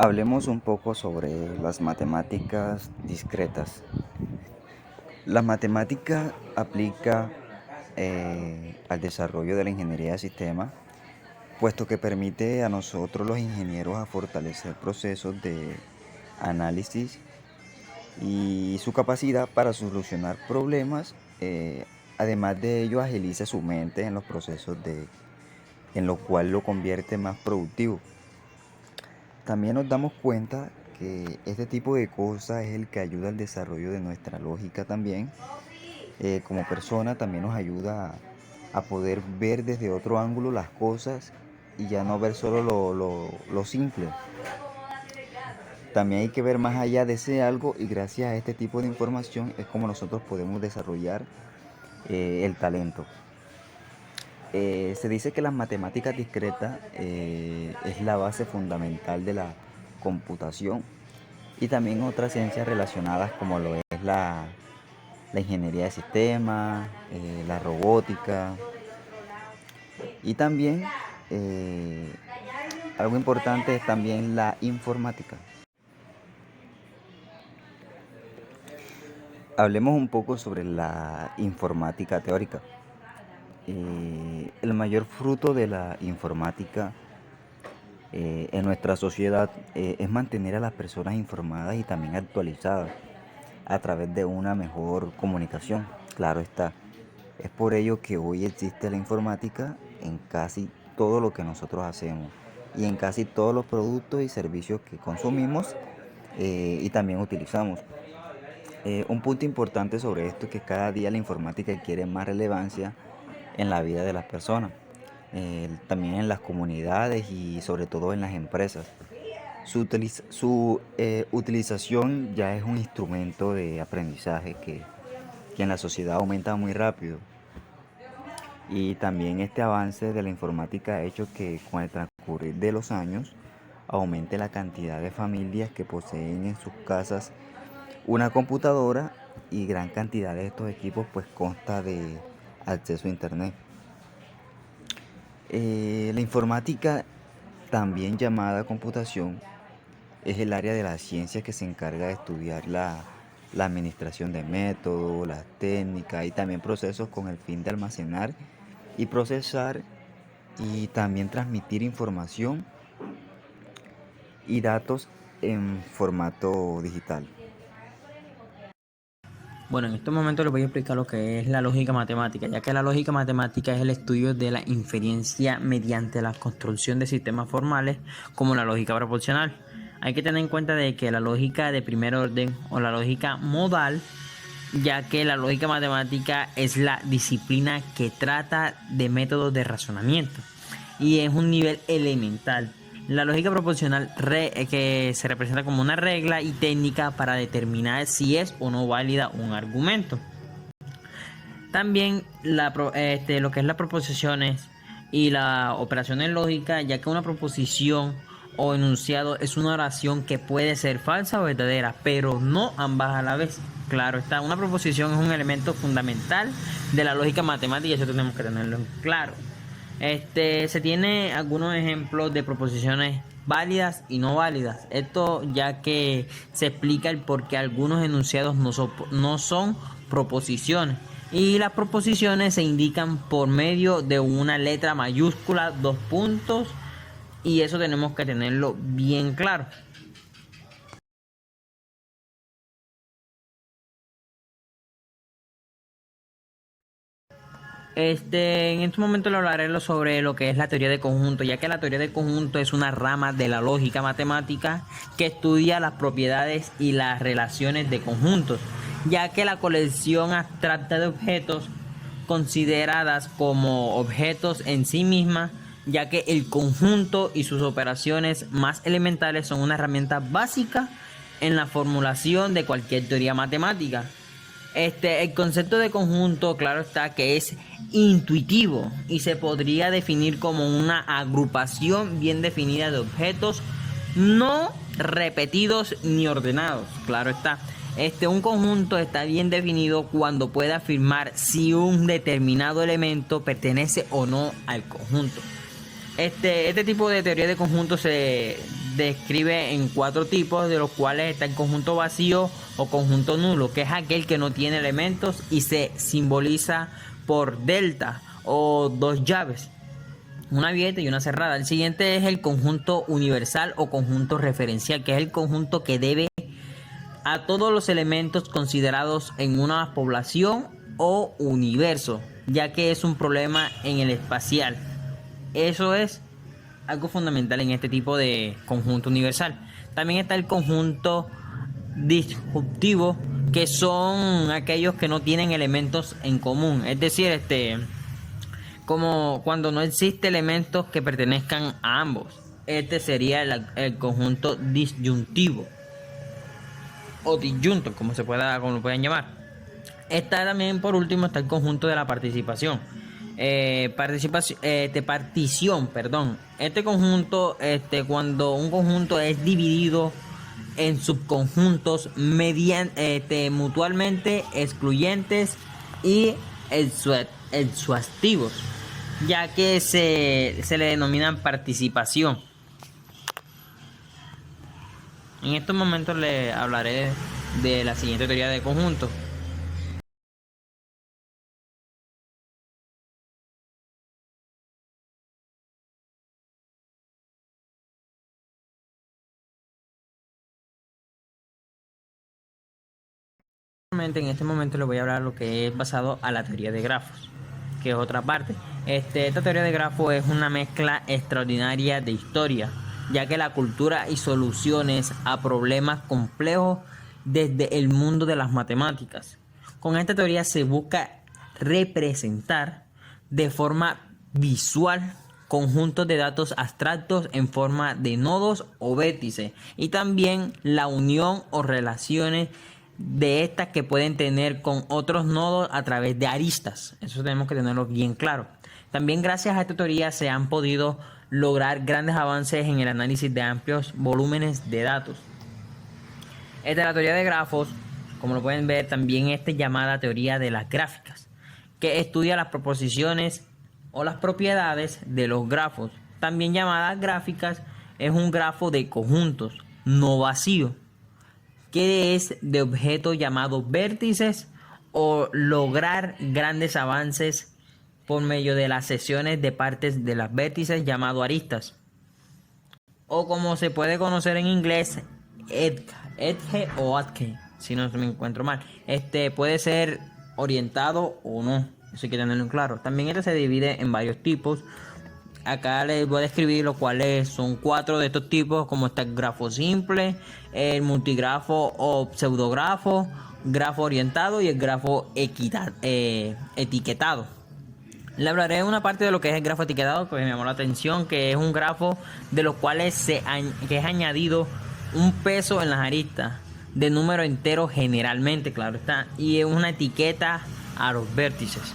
Hablemos un poco sobre las matemáticas discretas. La matemática aplica al desarrollo de la ingeniería de sistemas, puesto que permite a nosotros los ingenieros a fortalecer procesos de análisis y su capacidad para solucionar problemas. Además de ello, agiliza su mente en los procesos en lo cual lo convierte más productivo. También nos damos cuenta que este tipo de cosas es el que ayuda al desarrollo de nuestra lógica también. Como persona también nos ayuda a poder ver desde otro ángulo las cosas y ya no ver solo lo simple. También hay que ver más allá de ese algo y gracias a este tipo de información es como nosotros podemos desarrollar el talento. Se dice que las matemáticas discretas es la base fundamental de la computación y también otras ciencias relacionadas como lo es la ingeniería de sistemas, la robótica y también eh, algo importante es también la informática. Hablemos un poco sobre la informática teórica. El mayor fruto de la informática en nuestra sociedad es mantener a las personas informadas y también actualizadas a través de una mejor comunicación. Claro está. Es por ello que hoy existe la informática en casi todo lo que nosotros hacemos y en casi todos los productos y servicios que consumimos y también utilizamos. Un punto importante sobre esto es que cada día la informática adquiere más relevancia en la vida de las personas, también en las comunidades y sobre todo en las empresas. Su utilización ya es un instrumento de aprendizaje que en la sociedad aumenta muy rápido. Y también este avance de la informática ha hecho que con el transcurrir de los años aumente la cantidad de familias que poseen en sus casas una computadora y gran cantidad de estos equipos pues consta de acceso a internet. La informática, también llamada computación, es el área de la ciencia que se encarga de estudiar la administración de métodos, las técnicas y también procesos con el fin de almacenar y procesar y también transmitir información y datos en formato digital. Bueno, en estos momentos les voy a explicar lo que es la lógica matemática, ya que la lógica matemática es el estudio de la inferencia mediante la construcción de sistemas formales como la lógica proporcional. Hay que tener en cuenta de que la lógica de primer orden o la lógica modal, ya que la lógica matemática es la disciplina que trata de métodos de razonamiento y es un nivel elemental. La lógica proporcional que se representa como una regla y técnica para determinar si es o no válida un argumento. También lo que es las proposiciones y las operaciones lógicas, ya que una proposición o enunciado es una oración que puede ser falsa o verdadera, pero no ambas a la vez. Claro está, una proposición es un elemento fundamental de la lógica matemática y eso tenemos que tenerlo en claro. Se tiene algunos ejemplos de proposiciones válidas y no válidas. Esto ya que se explica el por qué algunos enunciados no son proposiciones. Y las proposiciones se indican por medio de una letra mayúscula, dos puntos, y eso tenemos que tenerlo bien claro. En este momento le hablaré sobre lo que es la teoría de conjunto, ya que la teoría de conjunto es una rama de la lógica matemática que estudia las propiedades y las relaciones de conjuntos, ya que la colección abstracta de objetos consideradas como objetos en sí mismas, ya que el conjunto y sus operaciones más elementales son una herramienta básica en la formulación de cualquier teoría matemática. El concepto de conjunto, claro está, que es intuitivo y se podría definir como una agrupación bien definida de objetos no repetidos ni ordenados. Claro está. Un conjunto está bien definido cuando puede afirmar si un determinado elemento pertenece o no al conjunto. Este tipo de teoría de conjunto se describe en 4 tipos, de los cuales está el conjunto vacío o conjunto nulo, que es aquel que no tiene elementos y se simboliza por delta o 2 llaves, una abierta y una cerrada. El siguiente es el conjunto universal o conjunto referencial, que es el conjunto que debe a todos los elementos considerados en una población o universo, ya que es un problema en el espacial. Eso es algo fundamental en este tipo de conjunto universal. También está el conjunto disjuntivo, que son aquellos que no tienen elementos en común, es decir, como cuando no existe elementos que pertenezcan a ambos. Este sería el conjunto disyuntivo o disyunto, como lo puedan llamar. Está también, por último, está el conjunto de la participación. Partición, perdón. Este conjunto, cuando un conjunto es dividido en subconjuntos mutuamente excluyentes y exhaustivos, ya que se le denominan participación. En estos momentos le hablaré de la siguiente teoría de conjuntos. En este momento les voy a hablar lo que es basado a la teoría de grafos, que es otra parte. Esta teoría de grafos es una mezcla extraordinaria de historia, ya que la cultura y soluciones a problemas complejos desde el mundo de las matemáticas. Con esta teoría se busca representar de forma visual conjuntos de datos abstractos en forma de nodos o vértices, y también la unión o relaciones de estas que pueden tener con otros nodos a través de aristas. Eso tenemos que tenerlo bien claro. También gracias a esta teoría se han podido lograr grandes avances en el análisis de amplios volúmenes de datos. Esta es la teoría de grafos. Como lo pueden ver, también esta es llamada teoría de las gráficas, que estudia las proposiciones o las propiedades de los grafos. También llamadas gráficas, es un grafo de conjuntos no vacío, que es de objetos llamados vértices, o lograr grandes avances por medio de las secciones de partes de las vértices llamado aristas, o como se puede conocer en inglés, edge o adge, si no me encuentro mal. Puede ser orientado o no, eso hay que tenerlo claro. También se divide en varios tipos. Acá les voy a describir los cuales son 4 de estos tipos, como está el grafo simple, el multigrafo o pseudografo, grafo orientado y el grafo etiquetado. Le hablaré de una parte de lo que es el grafo etiquetado, que me llamó la atención, que es un grafo de los cuales que es añadido un peso en las aristas de número entero generalmente, claro está, y es una etiqueta a los vértices.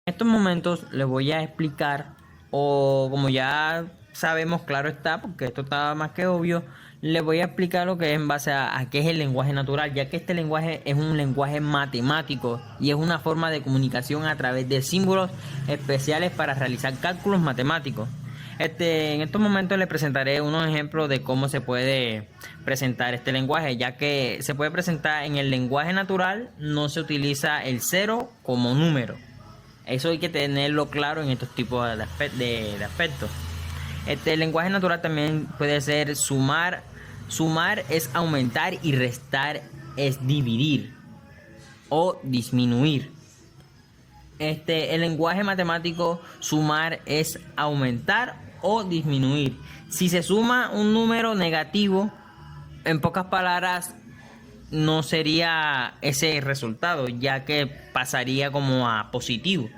En estos momentos les voy a explicar, o como ya sabemos, claro está, porque esto está más que obvio, les voy a explicar lo que es en base a qué es el lenguaje natural, ya que este lenguaje es un lenguaje matemático y es una forma de comunicación a través de símbolos especiales para realizar cálculos matemáticos. En estos momentos les presentaré unos ejemplos de cómo se puede presentar este lenguaje, ya que se puede presentar en el lenguaje natural, no se utiliza el 0 como número. Eso hay que tenerlo claro en estos tipos de aspectos. El lenguaje natural también puede ser sumar. Sumar es aumentar y restar es dividir o disminuir. El lenguaje matemático, sumar es aumentar o disminuir. Si se suma un número negativo, en pocas palabras, no sería ese resultado, ya que pasaría como a positivo.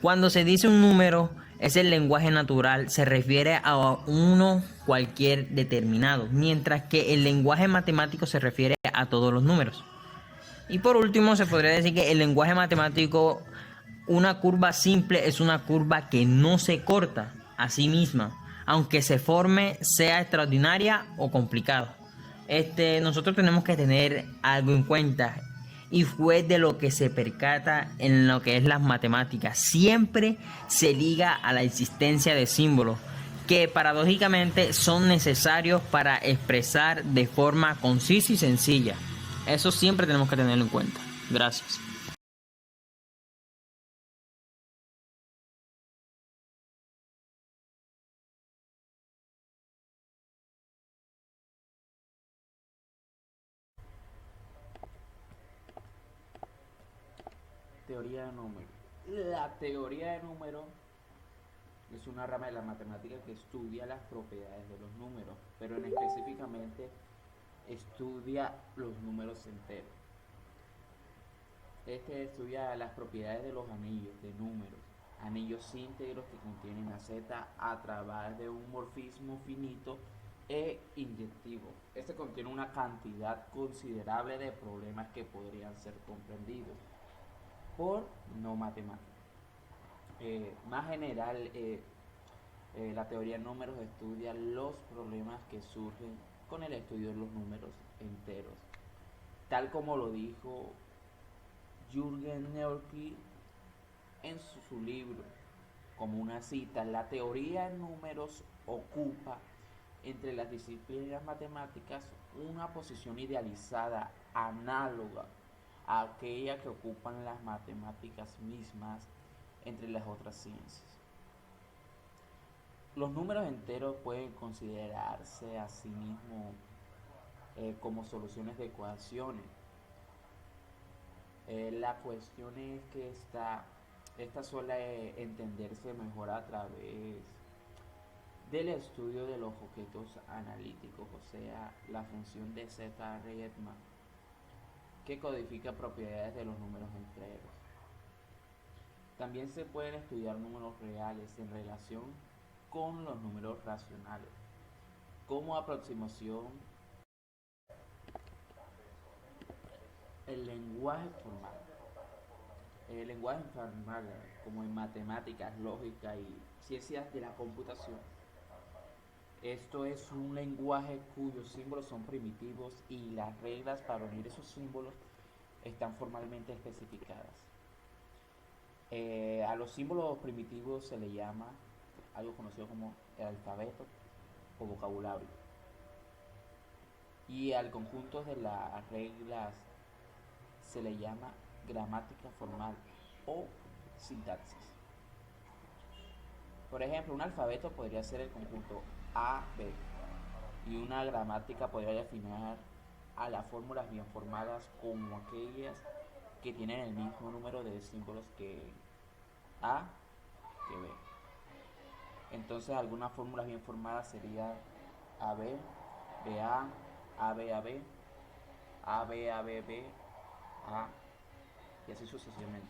Cuando se dice un número, es el lenguaje natural, se refiere a uno cualquier determinado, mientras que el lenguaje matemático se refiere a todos los números. Y por último, se podría decir que el lenguaje matemático, una curva simple es una curva que no se corta a sí misma, aunque se forme, sea extraordinaria o complicada. Nosotros tenemos que tener algo en cuenta, y fue de lo que se percata en lo que es las matemáticas. Siempre se liga a la existencia de símbolos que paradójicamente son necesarios para expresar de forma concisa y sencilla. Eso siempre tenemos que tenerlo en cuenta. Gracias. Teoría de números. La teoría de números es una rama de la matemática que estudia las propiedades de los números, pero específicamente estudia los números enteros. Este estudia las propiedades de los anillos de números, anillos íntegros que contienen la z a través de un morfismo finito e inyectivo. Este contiene una cantidad considerable de problemas que podrían ser comprendidos por no matemáticos. Más general, la teoría de números estudia los problemas que surgen con el estudio de los números enteros, tal como lo dijo Jürgen Neurki en su libro. Como una cita, la teoría de números ocupa entre las disciplinas matemáticas una posición idealizada, análoga a aquella que ocupan las matemáticas mismas entre las otras ciencias. Los números enteros pueden considerarse a sí mismos como soluciones de ecuaciones. La cuestión es que esta suele entenderse mejor a través del estudio de los objetos analíticos, o sea, la función de Z-Riemann, que codifica propiedades de los números enteros. También se pueden estudiar números reales en relación con los números racionales, como aproximación. El lenguaje formal. El lenguaje formal, como en matemáticas, lógica y ciencias de la computación, esto es un lenguaje cuyos símbolos son primitivos y las reglas para unir esos símbolos están formalmente especificadas. A los símbolos primitivos se le llama algo conocido como el alfabeto o vocabulario. Y al conjunto de las reglas se le llama gramática formal o sintaxis. Por ejemplo, un alfabeto podría ser el conjunto A, B, y una gramática podría definir a las fórmulas bien formadas como aquellas que tienen el mismo número de símbolos que A que B. Entonces algunas fórmulas bien formadas serían AB, BA, AB, AB, AB, AB, A, y así sucesivamente.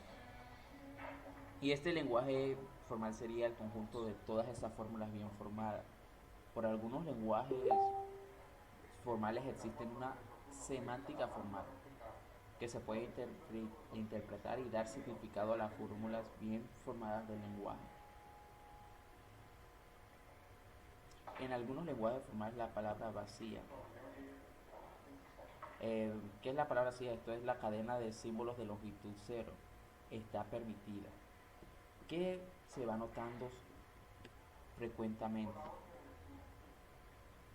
Y este lenguaje formal sería el conjunto de todas esas fórmulas bien formadas. Por algunos lenguajes formales existen una semántica formal que se puede interpretar y dar significado a las fórmulas bien formadas del lenguaje. En algunos lenguajes formales la palabra vacía. ¿Qué es la palabra vacía? Esto es la cadena de símbolos de longitud cero. Está permitida, que se va notando frecuentemente.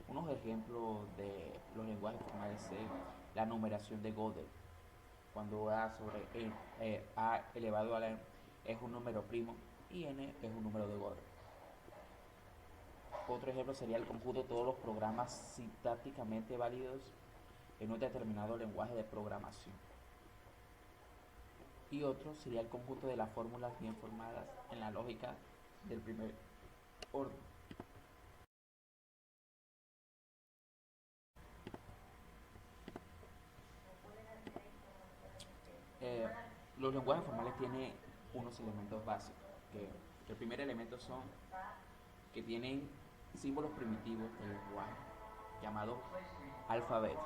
Unos ejemplos de los lenguajes formales es la numeración de Gödel, cuando A sobre A elevado a la n es un número primo y n es un número de Gödel. Otro ejemplo sería el conjunto de todos los programas sintácticamente válidos en un determinado lenguaje de programación. Y otro sería el conjunto de las fórmulas bien formadas en la lógica del primer orden. Los lenguajes formales tienen unos elementos básicos, que el primer elemento son que tienen símbolos primitivos del lenguaje, llamado alfabeto.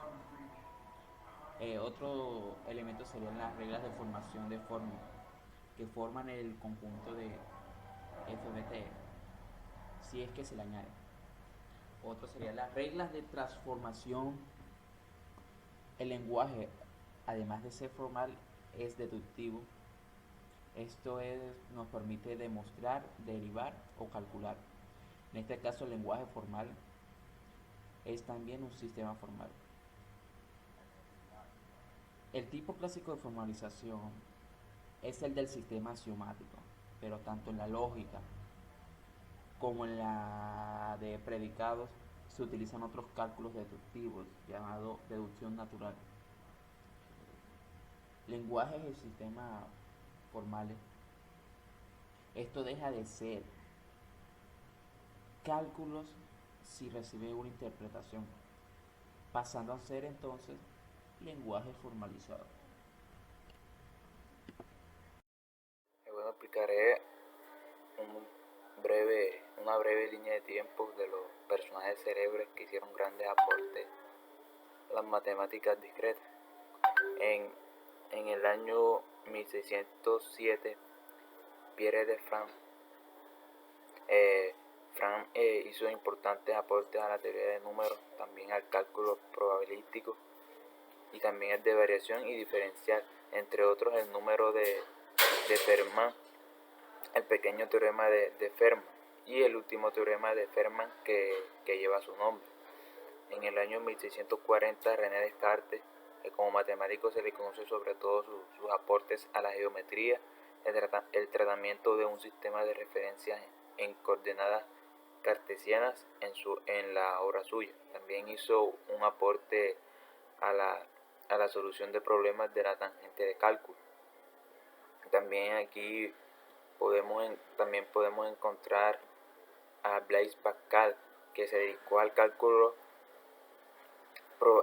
Otro elemento serían las reglas de formación de fórmula, que forman el conjunto de FBT, si es que se le añade. Otro serían las reglas de transformación. El lenguaje además de ser formal, es deductivo. Nos permite demostrar, derivar o calcular. En este caso, el lenguaje formal es también un sistema formal. El tipo clásico de formalización es el del sistema axiomático, pero tanto en la lógica como en la de predicados se utilizan otros cálculos deductivos llamados deducción natural. Lenguajes y sistemas formales. Esto deja de ser cálculos si recibe una interpretación, pasando a ser entonces lenguaje formalizado. Bueno, explicaré una breve línea de tiempo de los personajes célebres que hicieron grandes aportes a las matemáticas discretas. En el año 1607, Pierre de Franck hizo importantes aportes a la teoría de números, también al cálculo probabilístico y también el de variación y diferencial, entre otros el número de Fermat, el pequeño teorema de Fermat y el último teorema de Fermat que lleva su nombre. En el año 1640, René Descartes, como matemático se le conoce sobre todo sus aportes a la geometría, el tratamiento de un sistema de referencias en coordenadas cartesianas en la obra suya. También hizo un aporte a la solución de problemas de la tangente de cálculo. También aquí también podemos encontrar a Blaise Pascal, que se dedicó al cálculo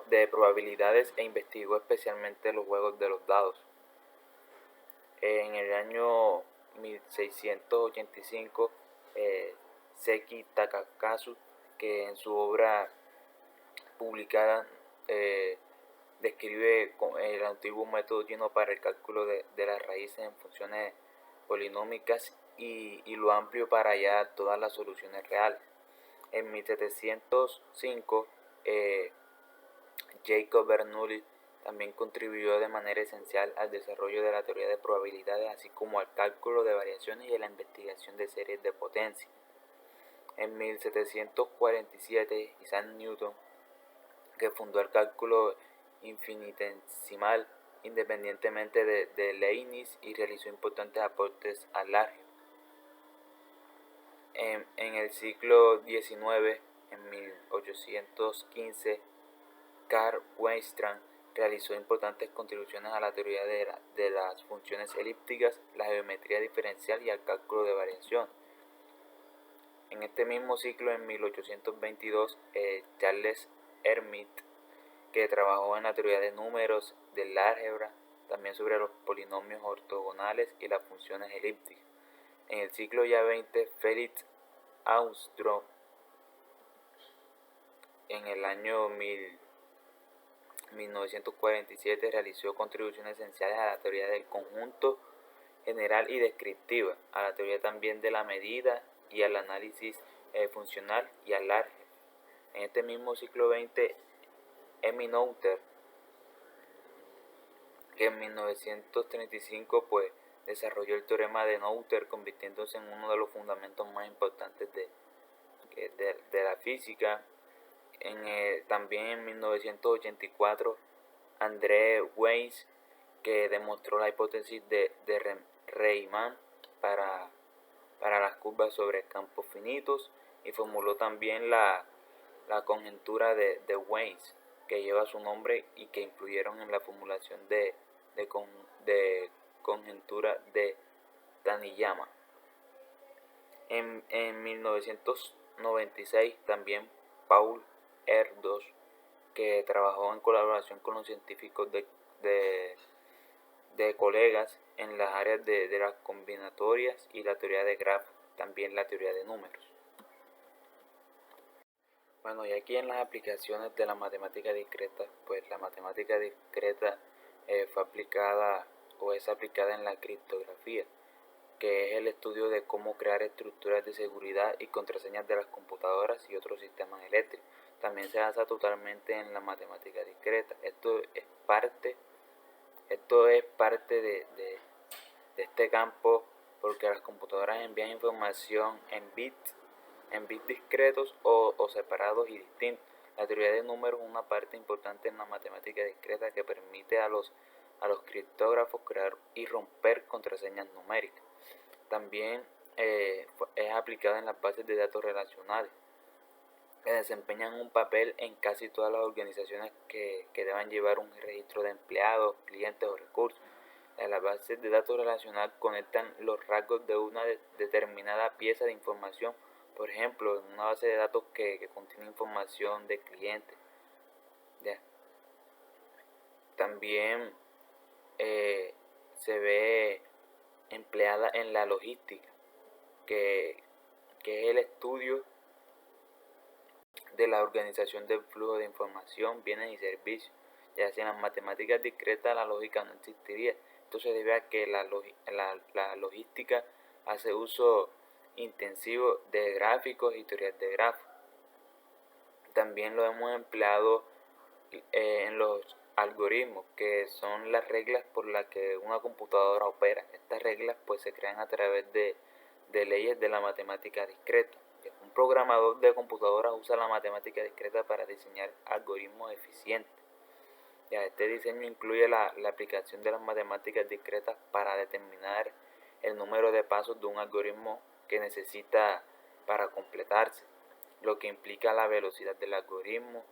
de probabilidades e investigó especialmente los juegos de los dados. En el año 1685, Seki Takakazu, que en su obra publicada describe el antiguo método chino para el cálculo de las raíces en funciones polinómicas y lo amplio para hallar todas las soluciones reales. En 1705, Jacob Bernoulli también contribuyó de manera esencial al desarrollo de la teoría de probabilidades, así como al cálculo de variaciones y a la investigación de series de potencia. En 1747, Isaac Newton, que fundó el cálculo infinitesimal independientemente de Leibniz y realizó importantes aportes al álgebra. En el siglo XIX, en 1815, Carl Weierstrass realizó importantes contribuciones a la teoría de las funciones elípticas, la geometría diferencial y al cálculo de variación. En este mismo ciclo, en 1822, Charles Hermite, que trabajó en la teoría de números, del álgebra, también sobre los polinomios ortogonales y las funciones elípticas. En el siglo ya XX, Felix Hausdorff, en el año 1947, realizó contribuciones esenciales a la teoría del conjunto general y descriptiva, a la teoría también de la medida y al análisis funcional y al álgebra. En este mismo siglo XX, Emmy Noether, que en 1935 desarrolló el teorema de Noether, convirtiéndose en uno de los fundamentos más importantes de la física. También en 1984, André Weiss, que demostró la hipótesis de Riemann para las curvas sobre campos finitos, y formuló también la conjetura de Weiss, que lleva su nombre y que influyeron en la formulación de conjetura de Taniyama. En 1996 también Paul Erdős, que trabajó en colaboración con los científicos de colegas en las áreas de las combinatorias y la teoría de grafos, también la teoría de números. Bueno, y aquí en las aplicaciones de la matemática discreta, pues la matemática discreta fue aplicada o es aplicada en la criptografía, que es el estudio de cómo crear estructuras de seguridad y contraseñas de las computadoras y otros sistemas eléctricos. También se basa totalmente en la matemática discreta. Esto es parte Esto es parte de este campo porque las computadoras envían información en bits discretos o separados y distintos. La teoría de números es una parte importante en la matemática discreta que permite a los criptógrafos crear y romper contraseñas numéricas. También es aplicada en las bases de datos relacionales, que desempeñan un papel en casi todas las organizaciones que deban llevar un registro de empleados, clientes o recursos. Las bases de datos relacionales conectan los rasgos de una determinada pieza de información. Por ejemplo, en una base de datos que contiene información de clientes. ¿Ya? También se ve empleada en la logística, que es el estudio de la organización del flujo de información, bienes y servicios. Ya sea en las matemáticas discretas la lógica no existiría. Esto se debe a que la logística hace uso intensivo de gráficos y teorías de grafos. También lo hemos empleado en los algoritmos, que son las reglas por las que una computadora opera. Estas reglas pues se crean a través de leyes de la matemática discreta. Un programador de computadoras usa la matemática discreta para diseñar algoritmos eficientes. Este diseño incluye la aplicación de las matemáticas discretas para determinar el número de pasos de un algoritmo que necesita para completarse, lo que implica la velocidad del algoritmo.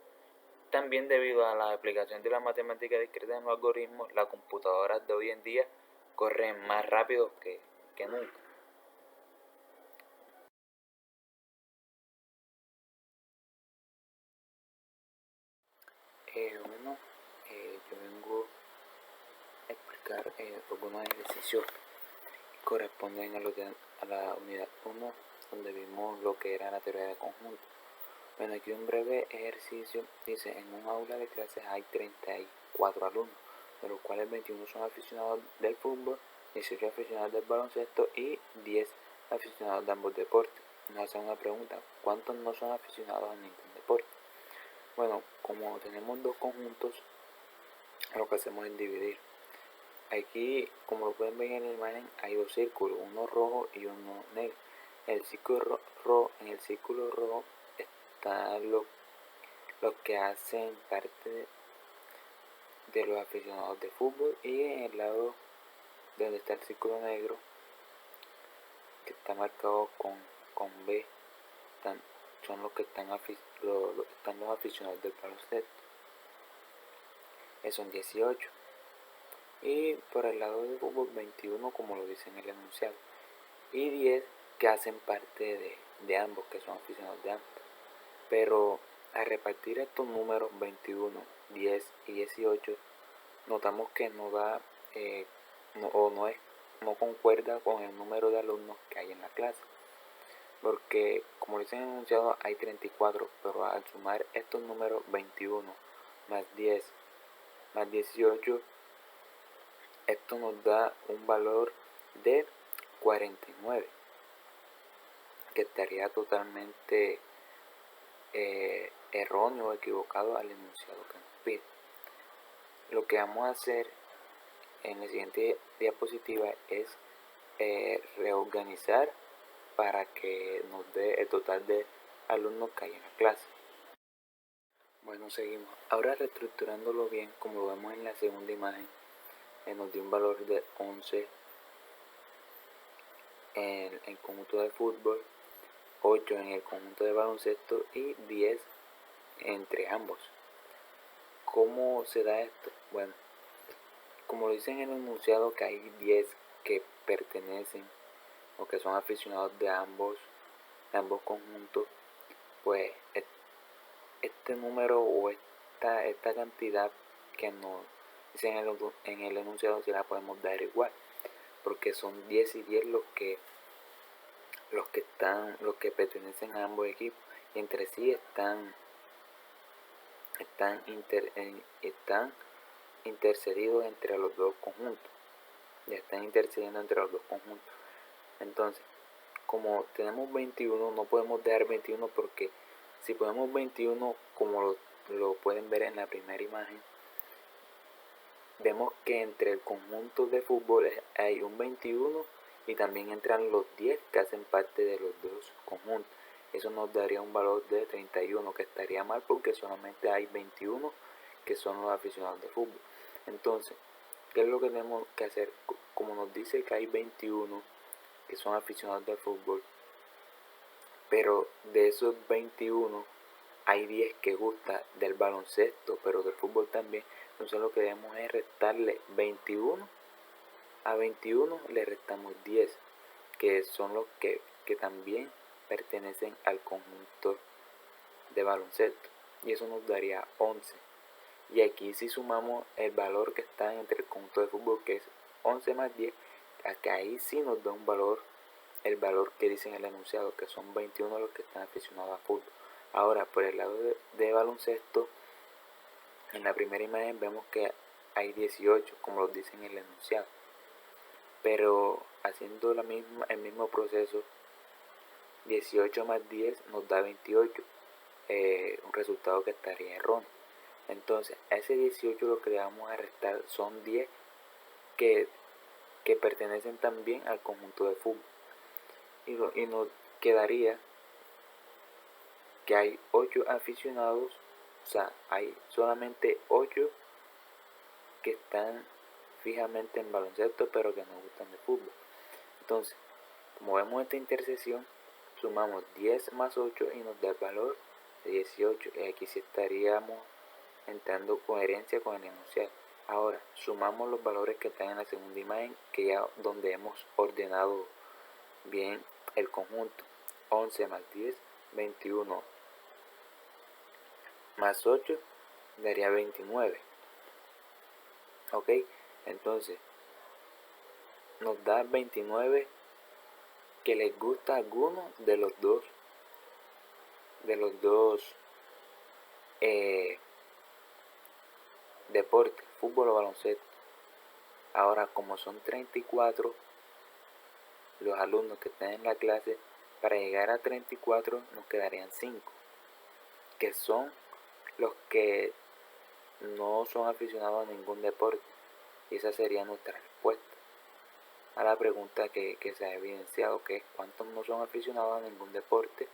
También debido a la aplicación de la matemática discreta en los algoritmos, las computadoras de hoy en día corren más rápido que nunca. Yo vengo a explicar algunos ejercicios que corresponden a la unidad 1, donde vimos lo que era la teoría de conjuntos. Bueno, aquí un breve ejercicio dice: en un aula de clases hay 34 alumnos, de los cuales 21 son aficionados del fútbol, 18 aficionados del baloncesto y 10 aficionados de ambos deportes. Nos hacen una pregunta: ¿cuántos no son aficionados a ningún deporte? Bueno, como tenemos dos conjuntos, lo que hacemos es dividir. Aquí, como lo pueden ver en la imagen, hay dos círculos, uno rojo y uno negro. En el círculo rojo están los que hacen parte de los aficionados de fútbol, y en el lado donde está el círculo negro, que está marcado con B, son los que están los aficionados del baloncesto. Son 18. Y por el lado del fútbol 21, como lo dice en el enunciado, y 10 que hacen parte de ambos, que son aficionados de ambos. Pero al repartir estos números 21, 10 y 18, notamos que no da no concuerda con el número de alumnos que hay en la clase, porque como dice en el enunciado hay 34, pero al sumar estos números 21 más 10 más 18, esto nos da un valor de 49, que estaría totalmente erróneo o equivocado al enunciado que nos pide. Lo que vamos a hacer en la siguiente diapositiva es reorganizar para que nos dé el total de alumnos que hay en la clase. Bueno, seguimos. Ahora, reestructurándolo bien, como lo vemos en la segunda imagen, nos dio un valor de 11 en el conjunto de fútbol, 8 en el conjunto de baloncesto y 10 entre ambos. ¿Cómo se da esto? Bueno, como lo dice en el enunciado que hay 10 que pertenecen o que son aficionados de ambos conjuntos, pues este número o esta cantidad que nos dice en el enunciado se la podemos dar igual, porque son 10 y 10 los que pertenecen a ambos equipos, y entre sí están intercedidos entre los dos conjuntos. Ya están intercediendo entre los dos conjuntos. Entonces, como tenemos 21, no podemos dejar 21, porque si ponemos 21, como lo pueden ver en la primera imagen, vemos que entre el conjunto de fútbol hay un 21 y también entran los 10 que hacen parte de los dos conjuntos. Eso nos daría un valor de 31, que estaría mal porque solamente hay 21 que son los aficionados de fútbol. Entonces, ¿qué es lo que tenemos que hacer? Como nos dice que hay 21 que son aficionados de fútbol, pero de esos 21 hay 10 que gusta del baloncesto, pero del fútbol también. Entonces lo que debemos es restarle 21. A 21 le restamos 10, que son los que también pertenecen al conjunto de baloncesto. Y eso nos daría 11. Y aquí si sumamos el valor que está entre el conjunto de fútbol, que es 11 más 10, acá ahí sí nos da un valor, el valor que dice en el enunciado, que son 21 los que están aficionados a fútbol. Ahora, por el lado de baloncesto, en la primera imagen vemos que hay 18, como lo dice en el enunciado. Pero haciendo el mismo proceso, 18 más 10 nos da 28, un resultado que estaría erróneo. Entonces, a ese 18 lo que le vamos a restar son 10 que pertenecen también al conjunto de fútbol. Y nos quedaría que hay 8 aficionados, o sea, hay solamente 8 que están fijamente en baloncesto, pero que no gustan de fútbol. Entonces, como vemos esta intersección, sumamos 10 más 8 y nos da el valor de 18. Y aquí sí estaríamos entrando en coherencia con el enunciado. Ahora, sumamos los valores que están en la segunda imagen, que ya donde hemos ordenado bien el conjunto. 11 más 10, 21 más 8 daría 29. Ok, entonces nos da 29 que les gusta a alguno de los dos deportes, fútbol o baloncesto. Ahora, como son 34 los alumnos que están en la clase, para llegar a 34 nos quedarían 5, que son los que no son aficionados a ningún deporte. Y esa sería nuestra respuesta a la pregunta que se ha evidenciado, que es cuántos no son aficionados a ningún deporte.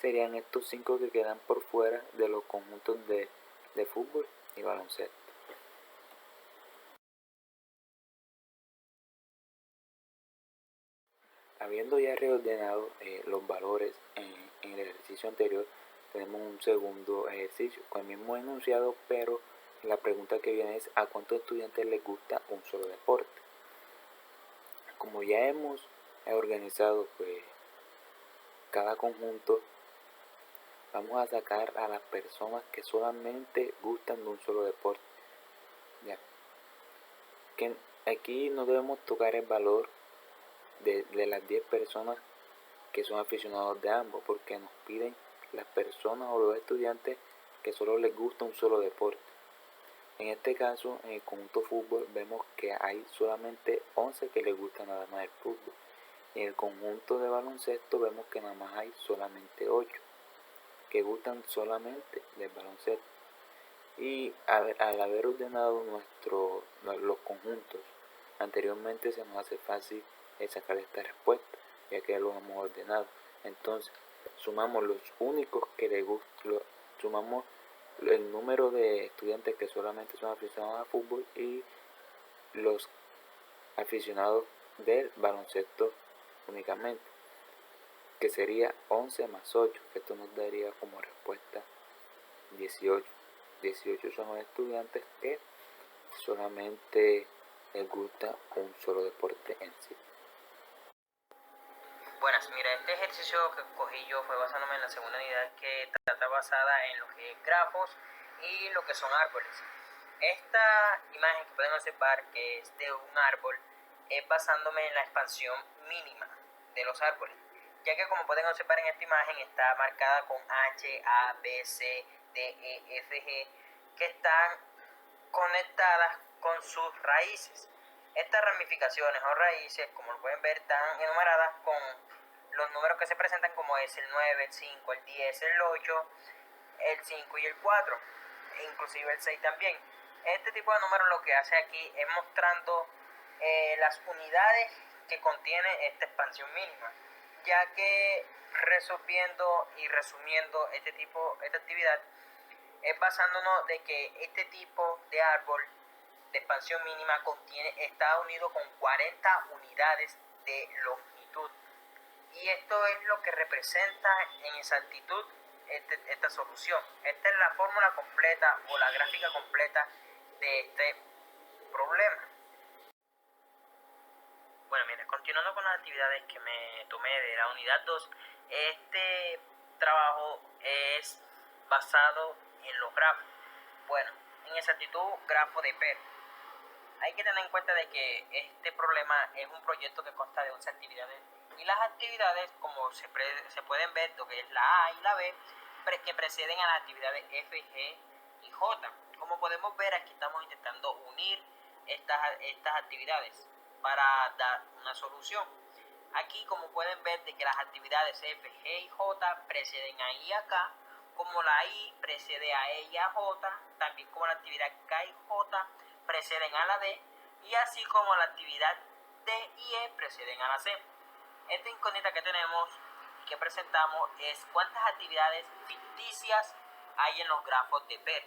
Serían estos 5 que quedan por fuera de los conjuntos de fútbol y baloncesto. Habiendo ya reordenado los valores en el ejercicio anterior, tenemos un segundo ejercicio con el mismo enunciado, pero la pregunta que viene es ¿a cuántos estudiantes les gusta un solo deporte? Como ya hemos organizado pues cada conjunto, vamos a sacar a las personas que solamente gustan de un solo deporte. Ya. Que aquí no debemos tocar el valor de las 10 personas que son aficionados de ambos, porque nos piden las personas o los estudiantes que solo les gusta un solo deporte. En este caso, en el conjunto fútbol, vemos que hay solamente 11 que les gusta nada más el fútbol. En el conjunto de baloncesto vemos que nada más hay solamente 8 que gustan solamente del baloncesto. Y al haber ordenado los conjuntos anteriormente, se nos hace fácil sacar esta respuesta, ya que ya lo hemos ordenado. Entonces, sumamos los únicos que les gustan, sumamos el número de estudiantes que solamente son aficionados a fútbol y los aficionados del baloncesto únicamente, que sería 11 más 8, que esto nos daría como respuesta 18. 18 son los estudiantes que solamente les gusta un solo deporte en sí. Buenas, mira, este ejercicio que cogí yo fue basándome en la segunda unidad, que trata basada en lo que es grafos y lo que son árboles. Esta imagen que pueden observar, que es de un árbol, es basándome en la expansión mínima de los árboles, ya que como pueden observar en esta imagen está marcada con H, A, B, C, D, E, F, G, que están conectadas con sus raíces. Estas ramificaciones o raíces, como lo pueden ver, están enumeradas con los números que se presentan, como es el 9, el 5, el 10, el 8, el 5 y el 4, e inclusive el 6 también. Este tipo de números lo que hace aquí es mostrando las unidades que contiene esta expansión mínima, ya que resolviendo y resumiendo esta actividad es basándonos de que este tipo de árbol de expansión mínima está unido con 40 unidades de longitud, y esto es lo que representa en exactitud esta solución. Esta es la fórmula completa o la gráfica completa de este problema. Bueno, mira, continuando con las actividades que me tomé de la unidad 2, este trabajo es basado en los grafos. Bueno, en exactitud, grafo de PER. Hay que tener en cuenta de que este problema es un proyecto que consta de 11 actividades, y las actividades, como se pueden ver, lo que es la A y la B, que preceden a las actividades F, G y J. Como podemos ver, aquí estamos intentando unir estas actividades para dar una solución. Aquí, como pueden ver, de que las actividades F, G y J preceden a I y a K, como la I precede a E y a J, también como la actividad K y J preceden a la D, y así como la actividad D y E preceden a la C. Esta incógnita que tenemos y que presentamos es cuántas actividades ficticias hay en los grafos de PER.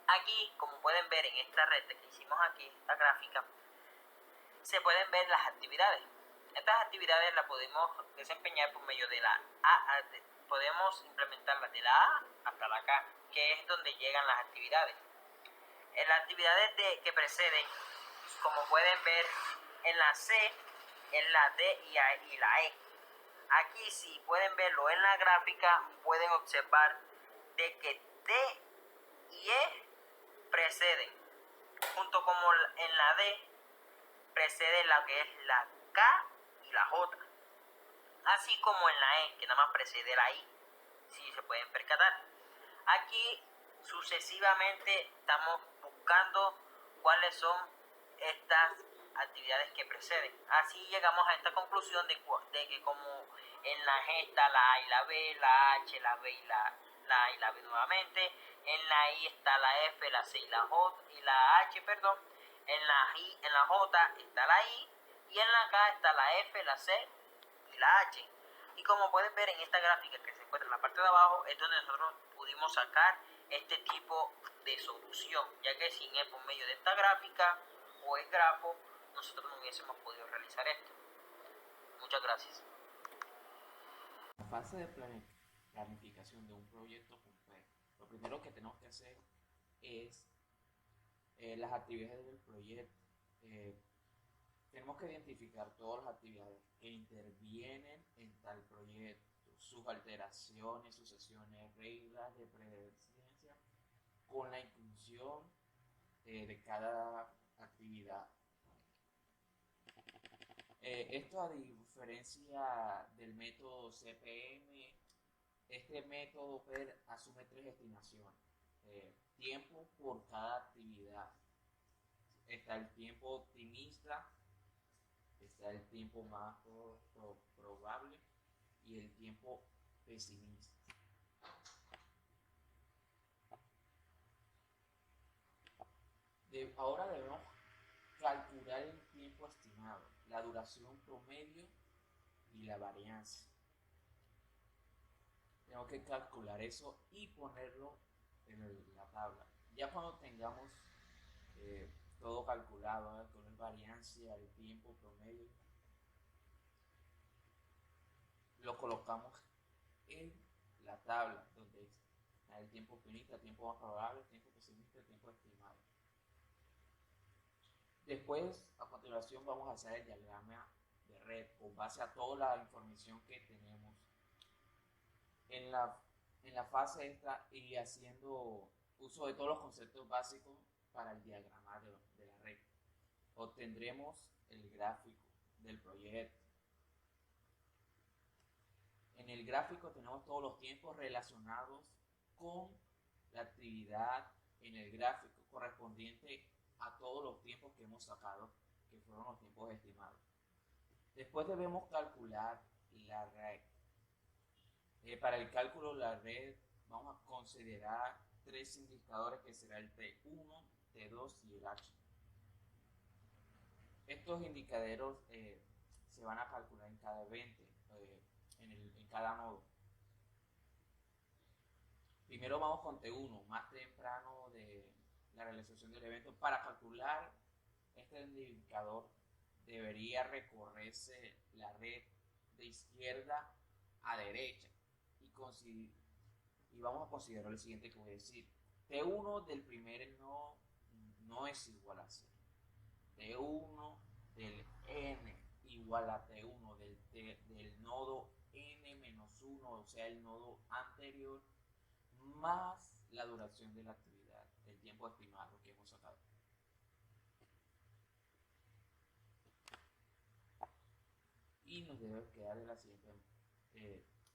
Aquí, como pueden ver en esta recta que hicimos aquí, esta gráfica, se pueden ver las actividades. Estas actividades las podemos desempeñar por medio de la A, podemos implementarlas de la A hasta la K, que es donde llegan las actividades. En las actividades que preceden, como pueden ver, en la C, en la D y la E. Aquí, si pueden verlo en la gráfica, pueden observar de que D y E preceden, junto como en la D precede la que es la K y la J, así como en la E, que nada más precede la I, si se pueden percatar. Aquí sucesivamente estamos buscando cuáles son estas actividades que preceden. Así llegamos a esta conclusión de que como en la G está la A y la B, la H, la B y la A y la B nuevamente, en la I está la F, la C y la J y la H, perdón, en la J está la I, y en la K está la F, la C y la H. Y como pueden ver en esta gráfica que se encuentra en la parte de abajo, es donde nosotros pudimos sacar este tipo de solución, ya que sin por medio de esta gráfica o el grafo, nosotros no hubiésemos podido realizar esto. Muchas gracias. La fase de planificación de un proyecto complejo, lo primero que tenemos que hacer es las actividades del proyecto. Tenemos que identificar todas las actividades que intervienen en tal proyecto, sus alteraciones, sucesiones, reglas de precedencia, con la inclusión de cada actividad. Esto, a diferencia del método CPM, este método PER asume tres estimaciones. Tiempo por cada actividad. Está el tiempo optimista, está el tiempo más probable y el tiempo pesimista. Ahora debemos calcular el tiempo estimado, la duración promedio y la varianza. Tenemos que calcular eso y ponerlo en la tabla. Ya cuando tengamos todo calculado, con la variancia, el tiempo promedio, lo colocamos en la tabla donde está el tiempo optimista, el tiempo más probable, el tiempo pesimista, el tiempo estimado. Después, a continuación, vamos a hacer el diagrama de red con base a toda la información que tenemos en la fase esta, y haciendo uso de todos los conceptos básicos para el diagrama de la red. Obtendremos el gráfico del proyecto. En el gráfico tenemos todos los tiempos relacionados con la actividad en el gráfico correspondiente a todos los tiempos que hemos sacado, que fueron los tiempos estimados. Después debemos calcular la red. Para el cálculo de la red vamos a considerar tres indicadores que será el T1, T2 y el H. Estos indicadores se van a calcular en cada evento, en cada nodo. Primero vamos con T1, más temprano de la realización del evento. Para calcular este indicador debería recorrerse la red de izquierda a derecha y vamos a considerar lo siguiente que voy a decir. T1 del primer nodo no es igual a 0. T1 del n igual a T1 del nodo n-1, o sea, el nodo anterior, más la duración de la actividad, el tiempo estimado que hemos sacado. Y nos debe quedar de la siguiente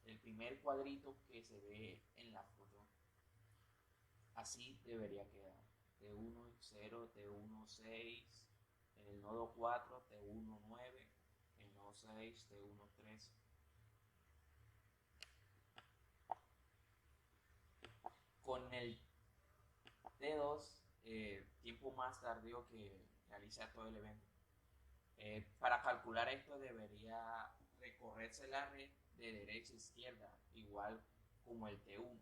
el primer cuadrito que se ve en la foto. Así debería quedar. T1 0, T1 6, en el nodo 4, T1 9, en el nodo 6, T1 13. Con el T2, tiempo más tardío que realiza todo el evento. Para calcular esto debería recorrerse la red de derecha a izquierda, igual como el T1.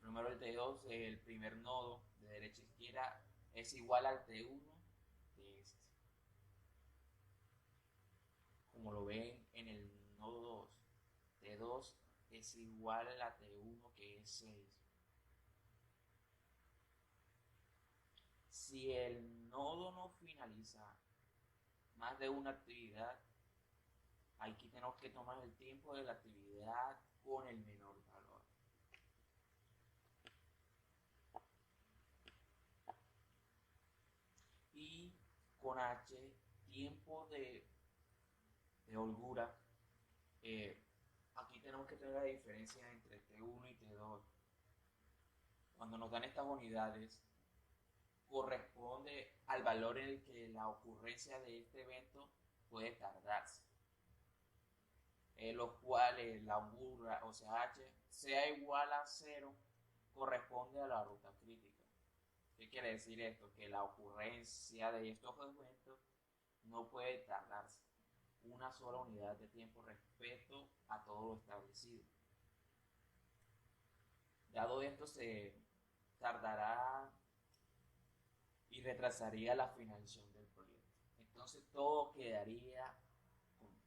Primero el T2, el primer nodo de derecha a izquierda, es igual al T1 de este. Como lo ven en el nodo 2, T2 es igual a T1 que es 6. Si el nodo no finaliza más de una actividad, aquí tenemos que tomar el tiempo de la actividad con el menor valor. Y con H, tiempo de holgura, aquí tenemos que tener la diferencia entre T1 y T2. Cuando nos dan estas unidades, corresponde al valor en el que la ocurrencia de este evento puede tardarse, los cuales la holgura, o sea H, sea igual a 0, corresponde a la ruta crítica. ¿Qué quiere decir esto? Que la ocurrencia de estos eventos no puede tardarse una sola unidad de tiempo respecto a todo lo establecido. Dado esto, se tardará y retrasaría la finalización del proyecto. Entonces todo quedaría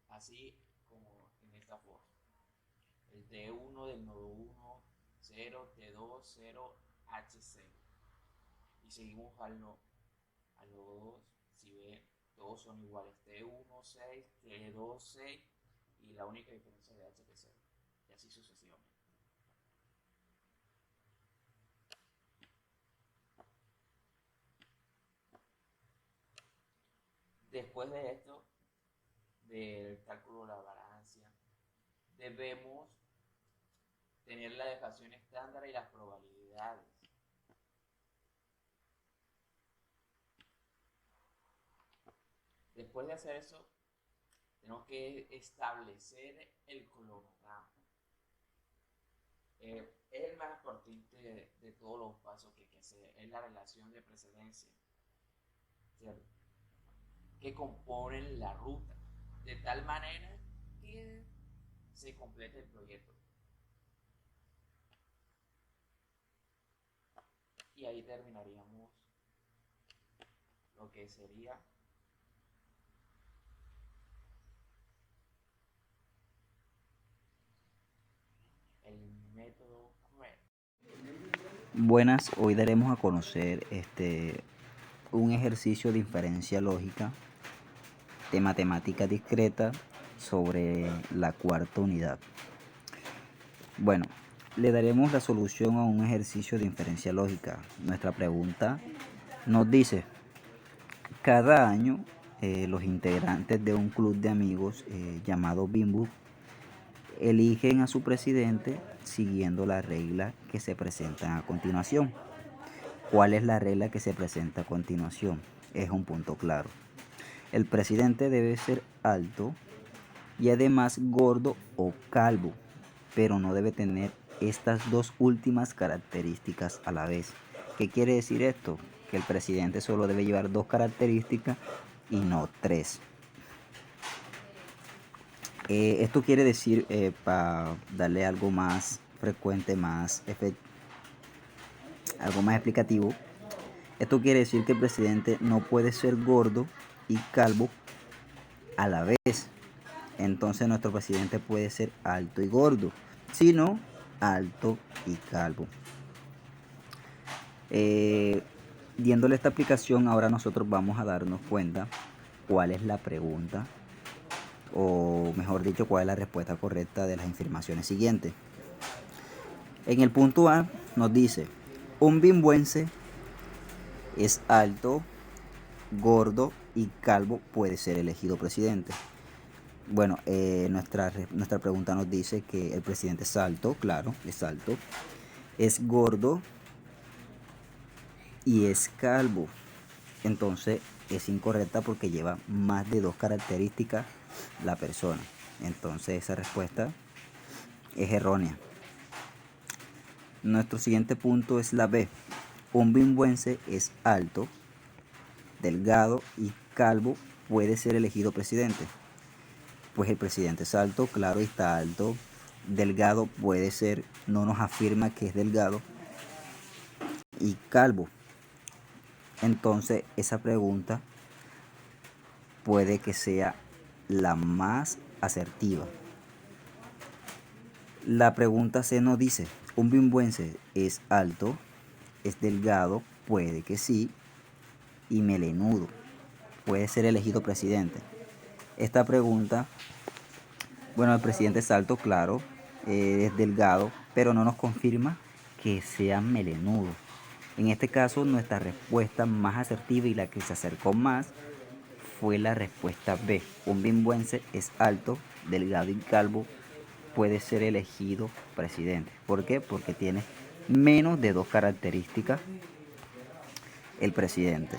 así como en esta forma. El T1 del nodo 1, 0, T2, 0, H0. Y seguimos al nodo 2, si ven, todos son iguales. T1, 6, T2, 6 y la única diferencia de H que 0. Y así sucesivamente. Después de esto, del cálculo de la variancia, debemos tener la desviación estándar y las probabilidades. Después de hacer eso, tenemos que establecer el cronograma. Es el más importante de todos los pasos que hay que hacer, es la relación de precedencia, ¿cierto?, que componen la ruta, de tal manera que se complete el proyecto. Y ahí terminaríamos lo que sería el método CRED. Buenas, hoy daremos a conocer un ejercicio de inferencia lógica de matemática discreta sobre la cuarta unidad. Bueno, le daremos la solución a un ejercicio de inferencia lógica. Nuestra pregunta nos dice: cada año los integrantes de un club de amigos llamado Bimbo eligen a su presidente siguiendo la regla que se presenta a continuación. ¿Cuál es la regla que se presenta a continuación? Es un punto claro. El presidente debe ser alto y además gordo o calvo, pero no debe tener estas dos últimas características a la vez. ¿Qué quiere decir esto? Que el presidente solo debe llevar dos características y no tres. Esto quiere decir, para darle algo más frecuente, algo más explicativo, esto quiere decir que el presidente no puede ser gordo y calvo a la vez. Entonces nuestro presidente puede ser alto y gordo, sino alto y calvo. Viéndole esta aplicación, ahora nosotros vamos a darnos cuenta cuál es la pregunta, o mejor dicho, cuál es la respuesta correcta de las afirmaciones siguientes. En el punto A nos dice: un bimbuense es alto, gordo y calvo, puede ser elegido presidente. Bueno, nuestra pregunta nos dice que el presidente es alto, claro, es alto, es gordo y es calvo. Entonces es incorrecta porque lleva más de dos características la persona. Entonces esa respuesta es errónea. Nuestro siguiente punto es la B. Un bimbuense es alto, delgado y calvo, puede ser elegido presidente. Pues el presidente es alto, claro, y está alto. Delgado puede ser, no nos afirma que es delgado. Y calvo. Entonces esa pregunta puede que sea la más asertiva. La pregunta C nos dice: un bimbuense es alto, es delgado, puede que sí, y melenudo, puede ser elegido presidente. Esta pregunta, bueno, el presidente es alto, claro, es delgado, pero no nos confirma que sea melenudo. En este caso, nuestra respuesta más asertiva y la que se acercó más fue la respuesta B. Un bimbuense es alto, delgado y calvo, puede ser elegido presidente. ¿Por qué? Porque tiene menos de dos características el presidente.